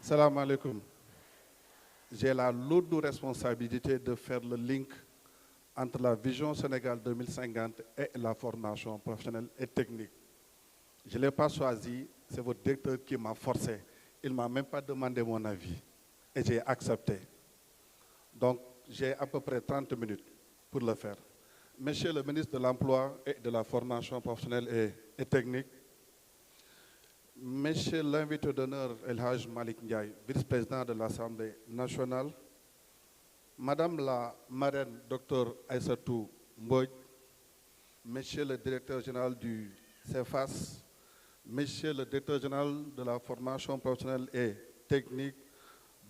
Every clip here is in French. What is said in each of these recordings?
Salam alaikum. J'ai la lourde responsabilité de faire le link entre la vision Sénégal 2050 et la formation professionnelle et technique. Je ne l'ai pas choisi, c'est votre directeur qui m'a forcé. Il ne m'a même pas demandé mon avis et j'ai accepté. Donc, j'ai à peu près 30 minutes pour le faire. Monsieur le ministre de l'Emploi et de la formation professionnelle et technique, Monsieur l'invité d'honneur El Haj Malik Ndiaye, vice-président de l'Assemblée nationale, Madame la marraine Dr Aïssatou Mbodj, Monsieur le directeur général du CEFAS, Monsieur le directeur général de la formation professionnelle et technique,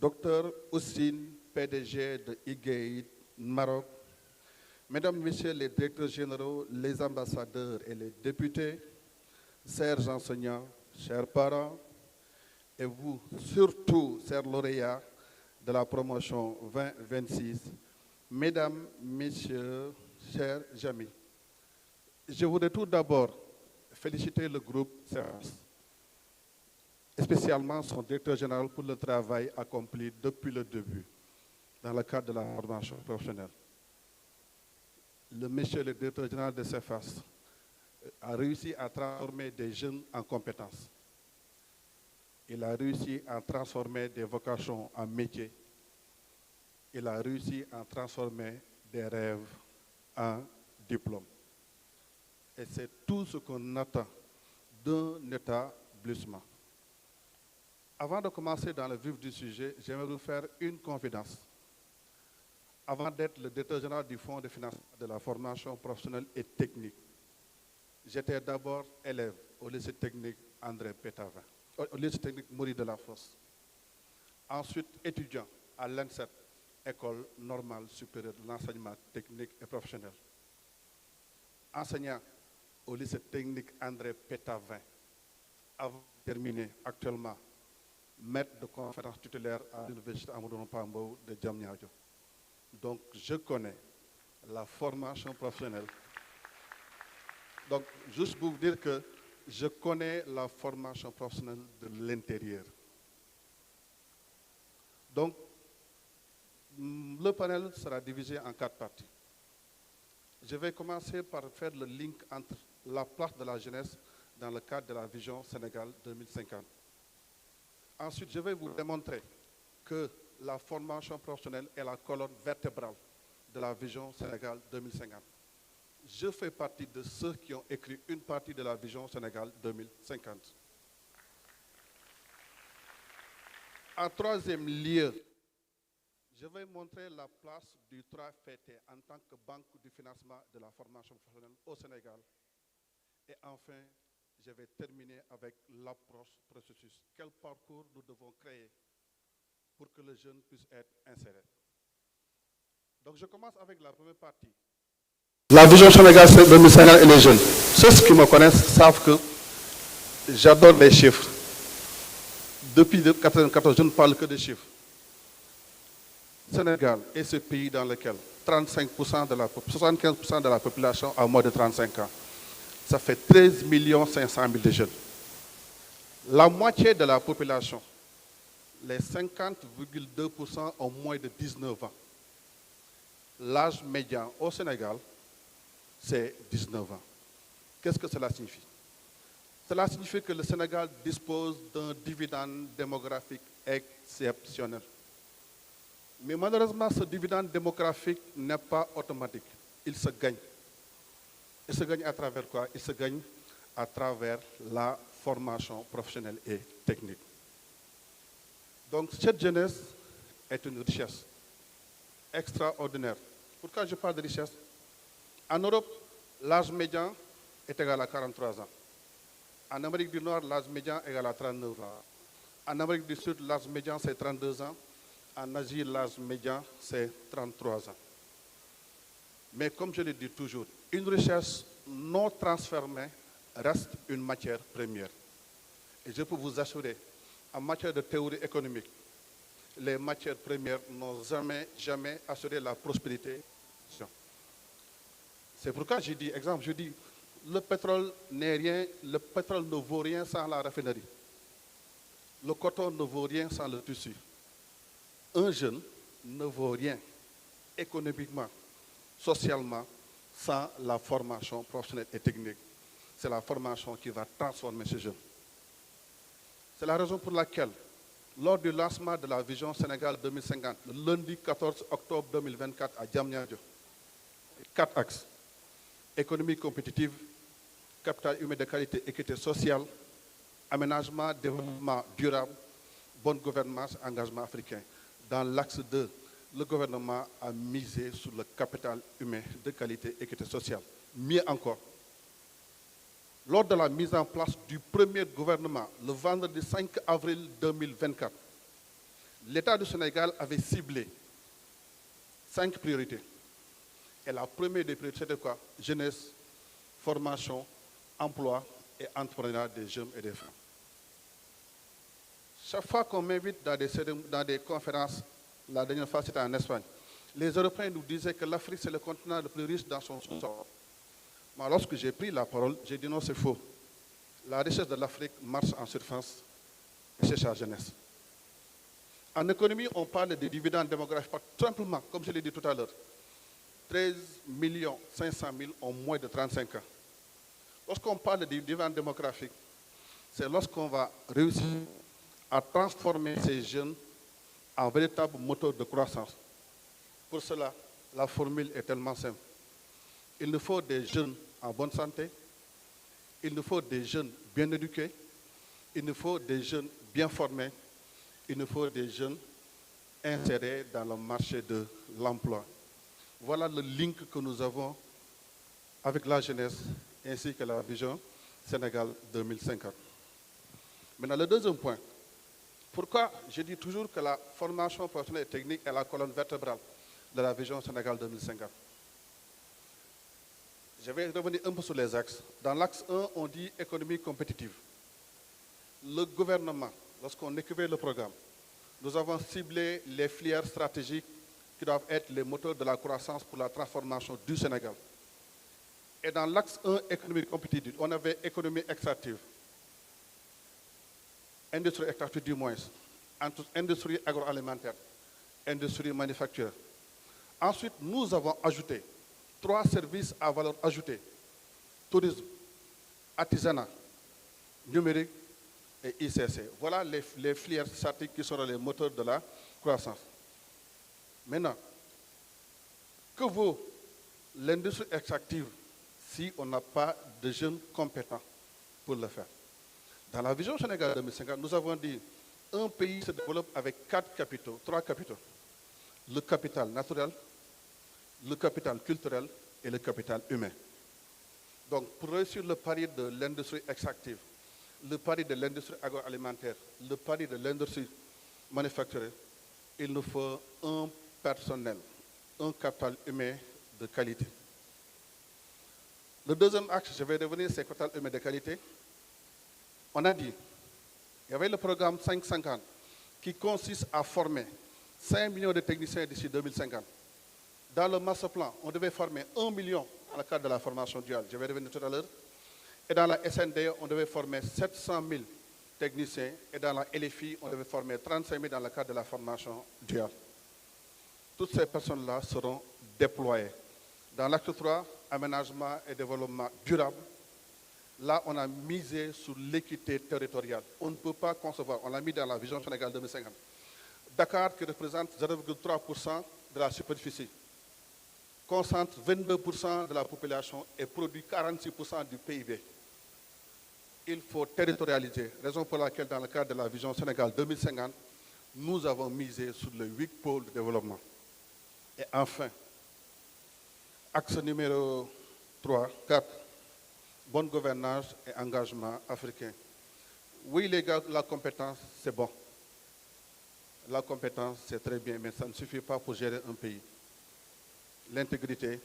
Dr Oussine, PDG de IGEID Maroc, Mesdames, Messieurs les directeurs généraux, les ambassadeurs et les députés, chers enseignants, chers parents, et vous, surtout, chers lauréats de la promotion 2026, Mesdames, Messieurs, chers amis, je voudrais tout d'abord féliciter le groupe CEFAS, spécialement son directeur général pour le travail accompli depuis le début dans le cadre de la formation professionnelle. Le monsieur le directeur général de CEFAS a réussi à transformer des jeunes en compétences. Il a réussi à transformer des vocations en métiers. Il a réussi à transformer des rêves en diplômes. Et c'est tout ce qu'on attend d'un établissement. Avant de commencer dans le vif du sujet, j'aimerais vous faire une confidence. Avant d'être le directeur général du Fonds de financement de la formation professionnelle et technique, j'étais d'abord élève au lycée technique André Pétavin, au lycée technique Maurice Delafosse. Ensuite, étudiant à l'ENSET, École normale supérieure de l'enseignement technique et professionnel. Enseignant au lycée technique André Pétavin, avant de terminer actuellement maître de conférence tutélaire à l'université Amadou Pambo de Diamniadio. Donc, je connais la formation professionnelle. Donc, juste pour vous dire que je connais la formation professionnelle de l'intérieur. Donc, le panel sera divisé en 4 parties. Je vais commencer par faire le link entre la place de la jeunesse dans le cadre de la vision Sénégal 2050. Ensuite, je vais vous démontrer que la formation professionnelle est la colonne vertébrale de la vision Sénégal 2050. Je fais partie de ceux qui ont écrit une partie de la vision Sénégal 2050. En troisième lieu, je vais montrer la place du 3FT en tant que banque du financement de la formation professionnelle au Sénégal. Et enfin, je vais terminer avec l'approche processus. Quel parcours nous devons créer pour que le jeune puisse être inséré. Donc je commence avec la première partie. La vision Sénégal 2050 et les jeunes. Ceux qui me connaissent savent que j'adore les chiffres. Depuis 1994, je ne parle que de chiffres. Sénégal est ce pays dans lequel 75% de la population a moins de 35 ans. Ça fait 13 500 000 de jeunes. La moitié de la population, les 50,2% ont moins de 19 ans. L'âge médian au Sénégal, c'est 19 ans. Qu'est-ce que cela signifie? Cela signifie que le Sénégal dispose d'un dividende démographique exceptionnel. Mais malheureusement, ce dividende démographique n'est pas automatique. Il se gagne. Il se gagne à travers quoi? Il se gagne à travers la formation professionnelle et technique. Donc cette jeunesse est une richesse extraordinaire. Pourquoi je parle de richesse? En Europe, l'âge médian est égal à 43 ans. En Amérique du Nord, l'âge médian est égal à 39 ans. En Amérique du Sud, l'âge médian, c'est 32 ans. En Asie, l'âge médian, c'est 33 ans. Mais comme je le dis toujours, une richesse non transformée reste une matière première. Et je peux vous assurer, en matière de théorie économique, les matières premières n'ont jamais assuré la prospérité. C'est pourquoi je dis, le pétrole n'est rien, le pétrole ne vaut rien sans la raffinerie. Le coton ne vaut rien sans le tissu. Un jeune ne vaut rien économiquement, socialement, sans la formation professionnelle et technique. C'est la formation qui va transformer ce jeune. C'est la raison pour laquelle, lors du lancement de la vision Sénégal 2050, le lundi 14 octobre 2024 à Diamniadio, 4 axes: économie compétitive, capital humain de qualité, équité sociale, aménagement, développement durable, bonne gouvernance, engagement africain. Dans l'axe 2, le gouvernement a misé sur le capital humain de qualité, équité sociale. Mieux encore, lors de la mise en place du premier gouvernement, le vendredi 5 avril 2024, l'État du Sénégal avait ciblé 5 priorités. Et la première des priorités, c'était quoi? Jeunesse, formation, emploi et entrepreneuriat des jeunes et des femmes. Chaque fois qu'on m'invite dans des conférences, la dernière fois c'était en Espagne, les Européens nous disaient que l'Afrique c'est le continent le plus riche dans son sort. Moi, lorsque j'ai pris la parole, j'ai dit non, c'est faux. La richesse de l'Afrique marche en surface et cherche la jeunesse. En économie, on parle des dividendes démographiques, tout simplement, comme je l'ai dit tout à l'heure. 13 500 000 ont moins de 35 ans. Lorsqu'on parle des dividendes démographiques, c'est lorsqu'on va réussir à transformer ces jeunes en véritables moteurs de croissance. Pour cela, la formule est tellement simple. Il nous faut des jeunes en bonne santé, il nous faut des jeunes bien éduqués, il nous faut des jeunes bien formés, il nous faut des jeunes insérés dans le marché de l'emploi. Voilà le link que nous avons avec la jeunesse ainsi que la vision Sénégal 2050. Maintenant, le deuxième point. Pourquoi je dis toujours que la formation professionnelle et technique est la colonne vertébrale de la vision Sénégal 2050? Je vais revenir un peu sur les axes. Dans l'axe 1, on dit économie compétitive. Le gouvernement, lorsqu'on écrivait le programme, nous avons ciblé les filières stratégiques qui doivent être les moteurs de la croissance pour la transformation du Sénégal. Et dans l'axe 1, économie compétitive, on avait économie extractive, industrie extractive du moins, industrie agroalimentaire, industrie manufacturière. Ensuite, nous avons ajouté 3 services à valeur ajoutée: tourisme, artisanat, numérique et ICC. Voilà les filières stratégiques qui seront les moteurs de la croissance. Maintenant, que vaut l'industrie extractive si on n'a pas de jeunes compétents pour le faire? Dans la vision Sénégal 2050, nous avons dit un pays se développe avec 3 capitaux. Le capital naturel, le capital culturel et le capital humain. Donc, pour réussir le pari de l'industrie extractive, le pari de l'industrie agroalimentaire, le pari de l'industrie manufacturière, il nous faut un personnel, un capital humain de qualité. Le deuxième axe, je vais revenir, c'est le capital humain de qualité. On a dit, il y avait le programme 550 qui consiste à former 5 millions de techniciens d'ici 2050. Dans le master plan, on devait former 1 million dans le cadre de la formation duale. Je vais revenir tout à l'heure. Et dans la SND, on devait former 700 000 techniciens. Et dans la LFI, on devait former 35 000 dans le cadre de la formation duale. Toutes ces personnes-là seront déployées. Dans l'acte 3, aménagement et développement durable, là, on a misé sur l'équité territoriale. On ne peut pas concevoir, on l'a mis dans la vision Sénégal 2050. Dakar, qui représente 0,3% de la superficie, concentre 22% de la population et produit 46% du PIB. Il faut territorialiser, raison pour laquelle dans le cadre de la vision Sénégal 2050, nous avons misé sur les 8 pôles de développement. Et enfin, axe numéro 4, bonne gouvernance et engagement africain. Oui, les gars, la compétence, c'est bon. La compétence, c'est très bien, mais ça ne suffit pas pour gérer un pays. L'intégrité,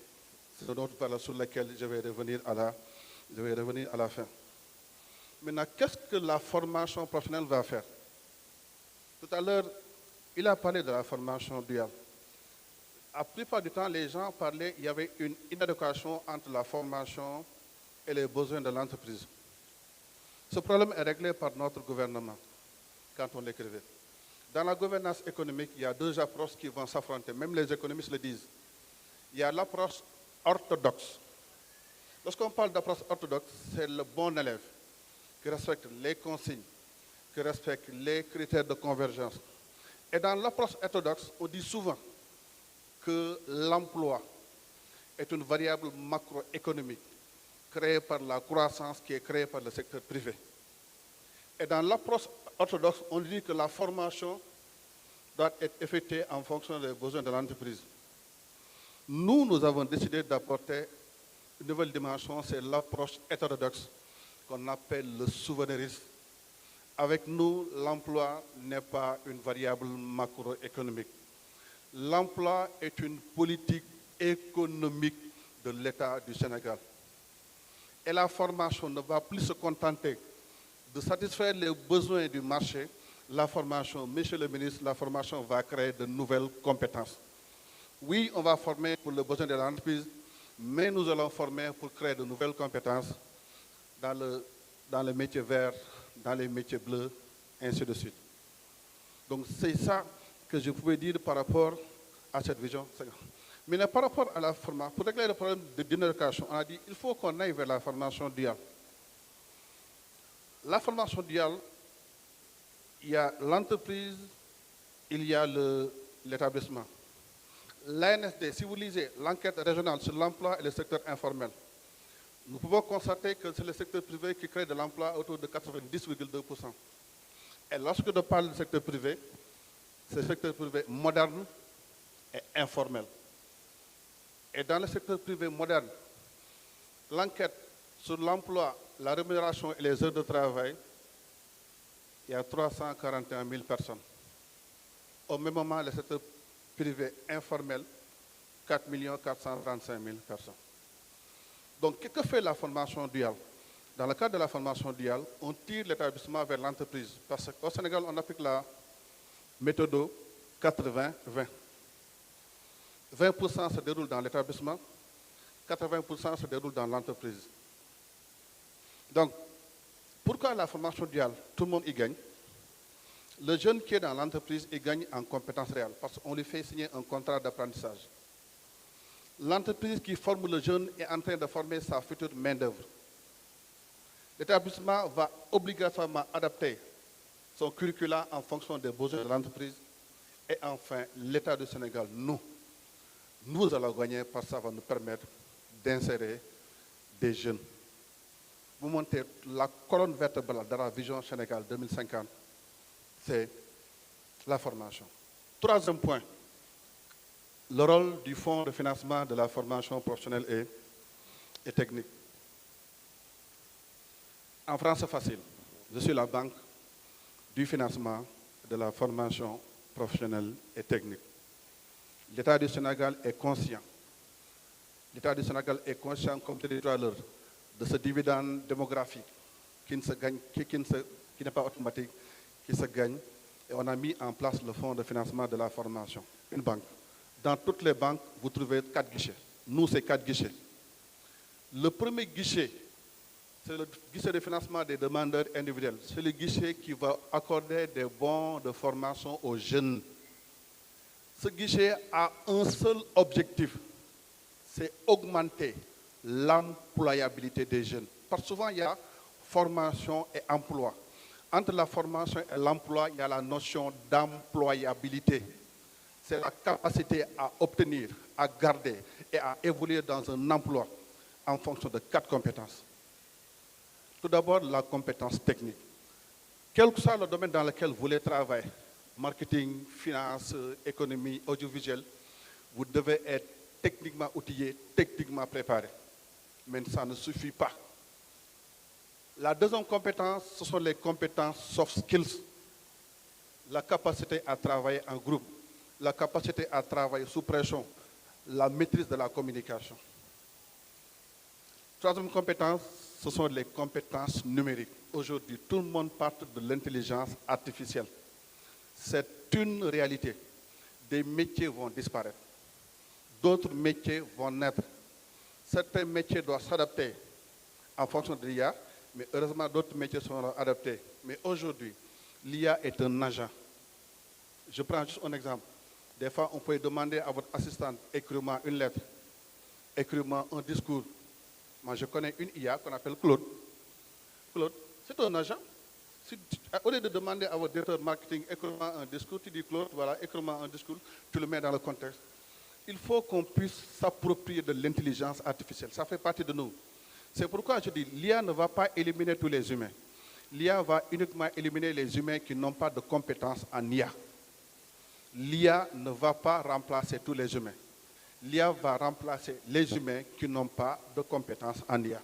c'est une autre valeur sur laquelle je vais revenir à la fin. Maintenant, qu'est-ce que la formation professionnelle va faire? Tout à l'heure, il a parlé de la formation duale. La plupart du temps, les gens parlaient, il y avait une inadéquation entre la formation et les besoins de l'entreprise. Ce problème est réglé par notre gouvernement. quand on l'écrivait. Dans la gouvernance économique, il y a deux approches qui vont s'affronter. Même les économistes le disent. Il y a l'approche orthodoxe. Lorsqu'on parle d'approche orthodoxe, c'est le bon élève qui respecte les consignes, qui respecte les critères de convergence. Et dans l'approche orthodoxe, on dit souvent que l'emploi est une variable macroéconomique créée par la croissance qui est créée par le secteur privé. Et dans l'approche orthodoxe, on dit que la formation doit être effectuée en fonction des besoins de l'entreprise. Nous avons décidé d'apporter une nouvelle dimension, c'est l'approche hétérodoxe qu'on appelle le souverainisme. Avec nous, l'emploi n'est pas une variable macroéconomique. L'emploi est une politique économique de l'État du Sénégal. Et la formation ne va plus se contenter de satisfaire les besoins du marché. La formation, monsieur le ministre, la formation va créer de nouvelles compétences. Oui, on va former pour le besoin de l'entreprise, mais nous allons former pour créer de nouvelles compétences dans les métiers verts, dans les métiers bleus, ainsi de suite. Donc c'est ça que je pouvais dire par rapport à cette vision. Mais par rapport à la formation, pour régler le problème de dénocation, on a dit qu'il faut qu'on aille vers la formation duale. La formation duale, il y a l'entreprise, il y a l'établissement. L'ANSD, si vous lisez l'enquête régionale sur l'emploi et le secteur informel, nous pouvons constater que c'est le secteur privé qui crée de l'emploi autour de 90,2%. Et lorsque je parle du secteur privé, c'est le secteur privé moderne et informel. Et dans le secteur privé moderne, l'enquête sur l'emploi, la rémunération et les heures de travail, il y a 341 000 personnes. Au même moment, le secteur privé informel, 4 435 000 personnes. Donc, qu'est-ce que fait la formation duale? Dans le cadre de la formation duale, on tire l'établissement vers l'entreprise. Parce qu'au Sénégal, on applique la méthode 80-20. 20% se déroule dans l'établissement, 80% se déroule dans l'entreprise. Donc, pourquoi la formation duale? Tout le monde y gagne. Le jeune qui est dans l'entreprise, il gagne en compétences réelles parce qu'on lui fait signer un contrat d'apprentissage. L'entreprise qui forme le jeune est en train de former sa future main-d'œuvre. L'établissement va obligatoirement adapter son curriculum en fonction des besoins de l'entreprise. Et enfin, l'État du Sénégal, nous allons gagner parce que ça va nous permettre d'insérer des jeunes. Vous montez la colonne vertébrale de la vision Sénégal 2050, c'est la formation. Troisième point, le rôle du fonds de financement de la formation professionnelle et technique. En France, c'est facile. Je suis la banque du financement de la formation professionnelle et technique. L'État du Sénégal est conscient. L'État du Sénégal est conscient, comme je l'ai dit tout à l'heure, de ce dividende démographique qui ne se gagne, qui n'est pas automatique, qui se gagne. Et on a mis en place le fonds de financement de la formation, une banque. Dans toutes les banques, vous trouvez 4 guichets. Nous, c'est 4 guichets. Le premier guichet, c'est le guichet de financement des demandeurs individuels. C'est le guichet qui va accorder des bons de formation aux jeunes. Ce guichet a un seul objectif, c'est augmenter l'employabilité des jeunes. Parce que souvent, il y a formation et emploi. Entre la formation et l'emploi, il y a la notion d'employabilité. C'est la capacité à obtenir, à garder et à évoluer dans un emploi en fonction de 4 compétences. Tout d'abord, la compétence technique. Quel que soit le domaine dans lequel vous voulez travailler, marketing, finance, économie, audiovisuel, vous devez être techniquement outillé, techniquement préparé. Mais ça ne suffit pas. La deuxième compétence, ce sont les compétences soft skills. La capacité à travailler en groupe, la capacité à travailler sous pression, la maîtrise de la communication. Troisième compétence, ce sont les compétences numériques. Aujourd'hui, tout le monde parle de l'intelligence artificielle. C'est une réalité. Des métiers vont disparaître. D'autres métiers vont naître. Certains métiers doivent s'adapter en fonction de l'IA, mais heureusement, d'autres métiers seront adaptés. Mais aujourd'hui, L'IA est un agent. Je prends juste un exemple. Des fois, on peut demander à votre assistante, écrivez-moi une lettre, écrivez-moi un discours. Moi, je connais une IA qu'on appelle Claude. Claude, c'est un agent. Au lieu de demander à votre directeur marketing, écrivez-moi un discours, tu dis Claude, voilà, écrivez-moi un discours, tu le mets dans le contexte. Il faut qu'on puisse s'approprier de l'intelligence artificielle. Ça fait partie de nous. C'est pourquoi je dis, l'IA ne va pas éliminer tous les humains. L'IA va uniquement éliminer les humains qui n'ont pas de compétences en IA. L'IA ne va pas remplacer tous les humains. L'IA va remplacer les humains qui n'ont pas de compétences en IA.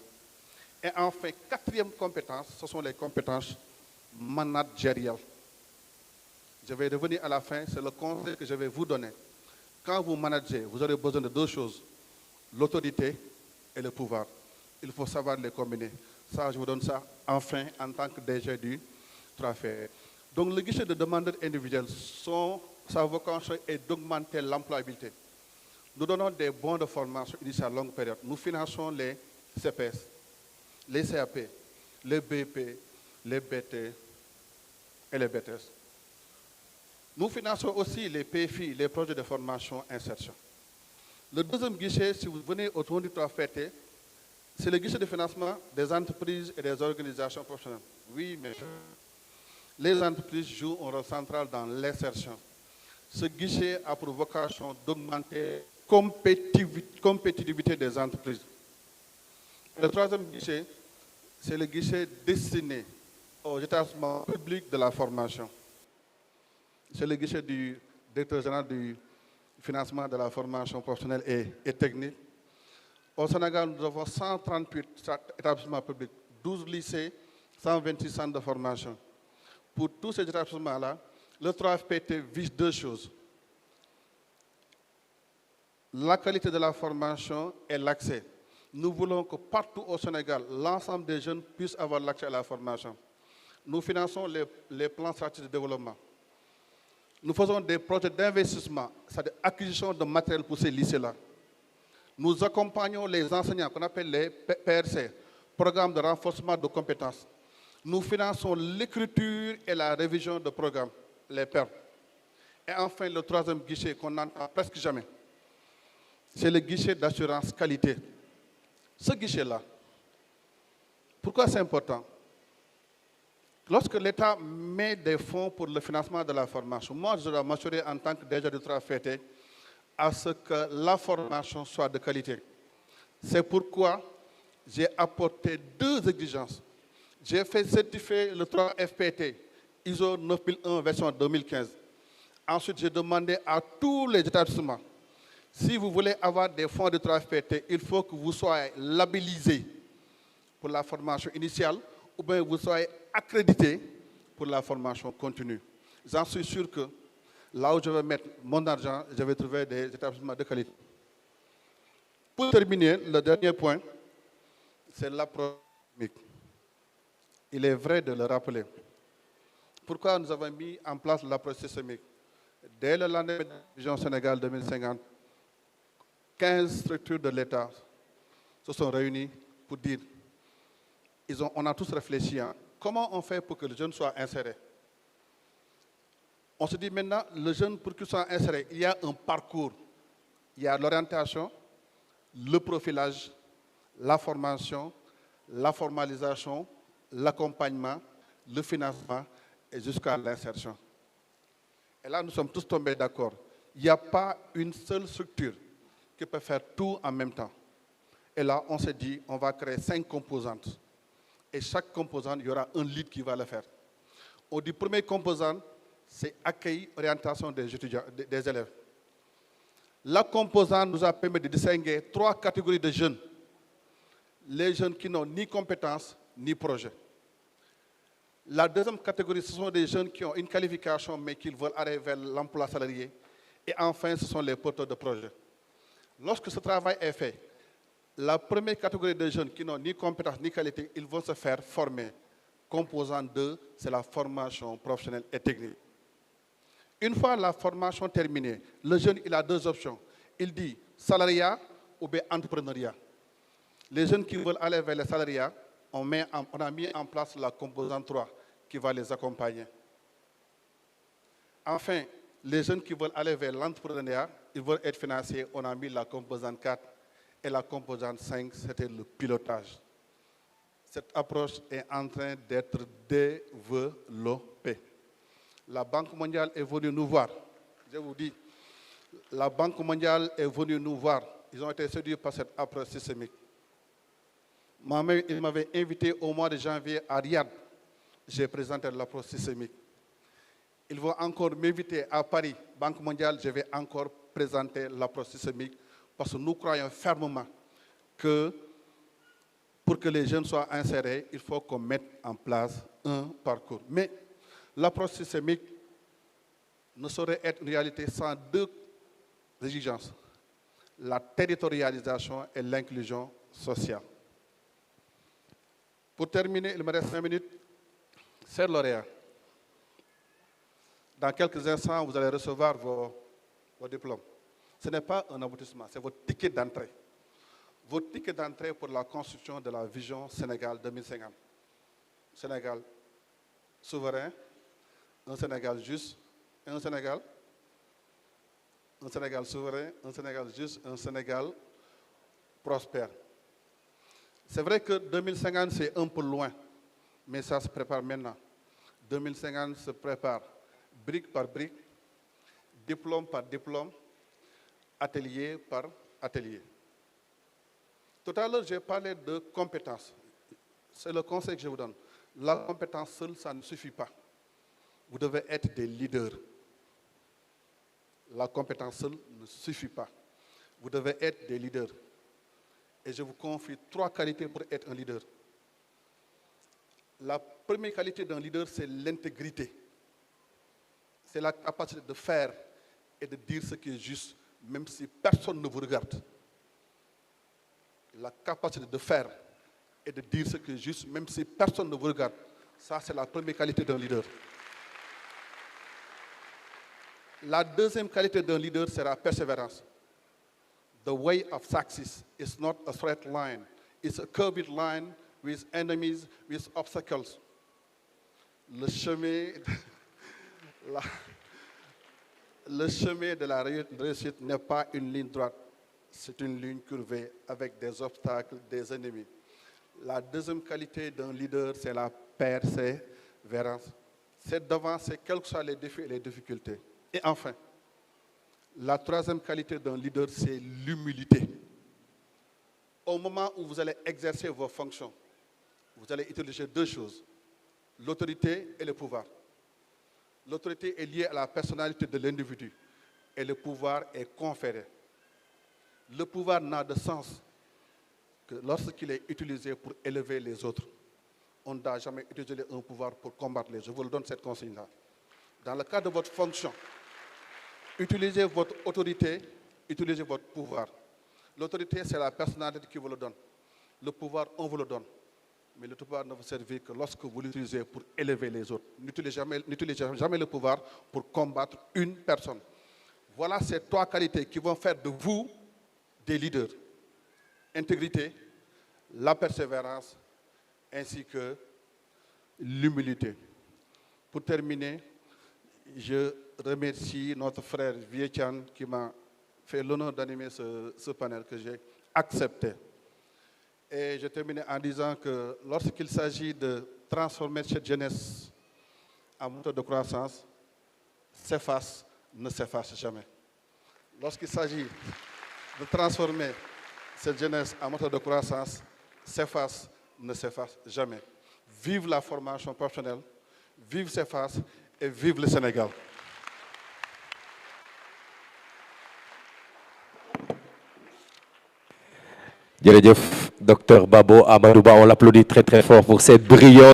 Et enfin, quatrième compétence, ce sont les compétences managériales. Je vais revenir à la fin, c'est le conseil que je vais vous donner. Quand vous managez, vous aurez besoin de deux choses, l'autorité et le pouvoir. Il faut savoir les combiner. Ça, je vous donne ça enfin en tant que DG du Trafic. Donc, le guichet de demandeurs individuels, sa vocation est d'augmenter l'employabilité. Nous donnons des bons de formation initiale longue période. Nous finançons les CPS, les CAP, les BP, les BT et les BTS. Nous finançons aussi les PFI, les projets de formation insertion. Le deuxième guichet, si vous venez autour du Trafic, c'est le guichet de financement des entreprises et des organisations professionnelles. Oui, mais les entreprises jouent un rôle central dans l'insertion. Ce guichet a pour vocation d'augmenter la compétitivité des entreprises. Le troisième guichet, c'est le guichet destiné aux établissements publics de la formation. C'est le guichet du directeur général du financement de la formation professionnelle et technique. Au Sénégal, nous avons 138 établissements publics, 12 lycées, 126 centres de formation. Pour tous ces établissements-là, le 3FPT vise deux choses. La qualité de la formation et l'accès. Nous voulons que partout au Sénégal, l'ensemble des jeunes puissent avoir l'accès à la formation. Nous finançons les plans stratégiques de développement. Nous faisons des projets d'investissement, c'est-à-dire acquisition de matériel pour ces lycées-là. Nous accompagnons les enseignants qu'on appelle les PRC, programmes de renforcement de compétences. Nous finançons l'écriture et la révision de programmes, les PER. Et enfin, le troisième guichet qu'on n'entend presque jamais, c'est le guichet d'assurance qualité. Ce guichet-là, pourquoi c'est important? Lorsque l'État met des fonds pour le financement de la formation, moi, je dois m'assurer en tant que DG du Trafic à ce que la formation soit de qualité. C'est pourquoi j'ai apporté deux exigences. J'ai fait certifier le 3FPT ISO 9001 version 2015. Ensuite, j'ai demandé à tous les établissements, si vous voulez avoir des fonds de 3FPT, il faut que vous soyez labellisés pour la formation initiale ou bien vous soyez accrédité pour la formation continue. J'en suis sûr que là où je vais mettre mon argent, je vais trouver des établissements de qualité. Pour terminer, le dernier point, c'est l'approche systémique. Il est vrai de le rappeler. Pourquoi nous avons mis en place l'approche systémique? Dès le lendemain de la Vision Sénégal 2050, 15 structures de l'État se sont réunies pour dire, on a tous réfléchi, hein, comment on fait pour que le jeune soit inséré? On se dit maintenant, le jeune, pour qu'il soit inséré, il y a un parcours. Il y a l'orientation, le profilage, la formation, la formalisation, l'accompagnement, le financement et jusqu'à l'insertion. Et là, nous sommes tous tombés d'accord. Il n'y a pas une seule structure qui peut faire tout en même temps. Et là, on s'est dit, on va créer 5 composantes. Et chaque composante, il y aura un lead qui va le faire. On dit, premier composante, c'est accueil, orientation des étudiants, des élèves. La composante nous a permis de distinguer 3 catégories de jeunes. Les jeunes qui n'ont ni compétences, ni projet. La deuxième catégorie, ce sont des jeunes qui ont une qualification, mais qui veulent aller vers l'emploi salarié. Et enfin, ce sont les porteurs de projets. Lorsque ce travail est fait, la première catégorie de jeunes qui n'ont ni compétences ni qualité, ils vont se faire former. Composant 2, c'est la formation professionnelle et technique. Une fois la formation terminée, le jeune il a 2 options. Il dit salariat ou bien entrepreneuriat. Les jeunes qui veulent aller vers le salariat, on a mis en place la composante 3 qui va les accompagner. Enfin, les jeunes qui veulent aller vers l'entrepreneuriat, ils veulent être financés. On a mis la composante 4 et la composante 5, c'était le pilotage. Cette approche est en train d'être développée. La Banque mondiale est venue nous voir. Je vous dis, la Banque mondiale est venue nous voir. Ils ont été séduits par cette approche systémique. Moi-même, ils m'avaient invité au mois de janvier à Riyad. J'ai présenté l'approche systémique. Ils vont encore m'inviter à Paris, Banque mondiale, je vais encore présenter l'approche systémique parce que nous croyons fermement que pour que les jeunes soient insérés, il faut qu'on mette en place un parcours. Mais l'approche systémique ne saurait être une réalité sans deux exigences, la territorialisation et l'inclusion sociale. Pour terminer, il me reste 5 minutes. Chers lauréats, dans quelques instants, vous allez recevoir vos diplômes. Ce n'est pas un aboutissement, c'est votre ticket d'entrée. Votre ticket d'entrée pour la construction de la vision Sénégal 2050. Sénégal souverain, un Sénégal juste, et un Sénégal souverain, un Sénégal juste, un Sénégal prospère. C'est vrai que 2050, c'est un peu loin, mais ça se prépare maintenant. 2050 se prépare brique par brique, diplôme par diplôme, atelier par atelier. Tout à l'heure, j'ai parlé de compétences. C'est le conseil que je vous donne. La compétence seule, ça ne suffit pas. Vous devez être des leaders. La compétence seule ne suffit pas. Vous devez être des leaders. Et je vous confie 3 qualités pour être un leader. La première qualité d'un leader, c'est l'intégrité. C'est la capacité de faire et de dire ce qui est juste, même si personne ne vous regarde. La capacité de faire et de dire ce qui est juste, même si personne ne vous regarde. Ça, c'est la première qualité d'un leader. La deuxième qualité d'un leader, c'est la persévérance. The way of success is not a straight line. It's a curved line with enemies, with obstacles. Le chemin de la réussite n'est pas une ligne droite, c'est une ligne curvée avec des obstacles, des ennemis. La deuxième qualité d'un leader, c'est la persévérance. C'est d'avancer, quels que soient les défis et les difficultés. Et enfin, la troisième qualité d'un leader, c'est l'humilité. Au moment où vous allez exercer vos fonctions, vous allez utiliser 2 choses, l'autorité et le pouvoir. L'autorité est liée à la personnalité de l'individu et le pouvoir est conféré. Le pouvoir n'a de sens que lorsqu'il est utilisé pour élever les autres. On ne doit jamais utiliser un pouvoir pour combattre les autres. Je vous le donne cette consigne-là. Dans le cadre de votre fonction, utilisez votre autorité, utilisez votre pouvoir. L'autorité, c'est la personnalité qui vous le donne. Le pouvoir, on vous le donne. Mais le pouvoir ne vous servir que lorsque vous l'utilisez pour élever les autres. N'utilisez jamais le pouvoir pour combattre une personne. Voilà ces 3 qualités qui vont faire de vous des leaders. Intégrité, la persévérance, ainsi que l'humilité. Pour terminer, je remercie notre frère Vietian qui m'a fait l'honneur d'animer ce panel que j'ai accepté. Et je termine en disant que lorsqu'il s'agit de transformer cette jeunesse en moteur de croissance, s'efface, ne s'efface jamais. Lorsqu'il s'agit de transformer cette jeunesse en moteur de croissance, s'efface, ne s'efface jamais. Vive la formation professionnelle, vive CEFAS et vive le Sénégal. Jërëjëf, Dr Babo Amadou Ba, on l'applaudit très très fort pour cette brillante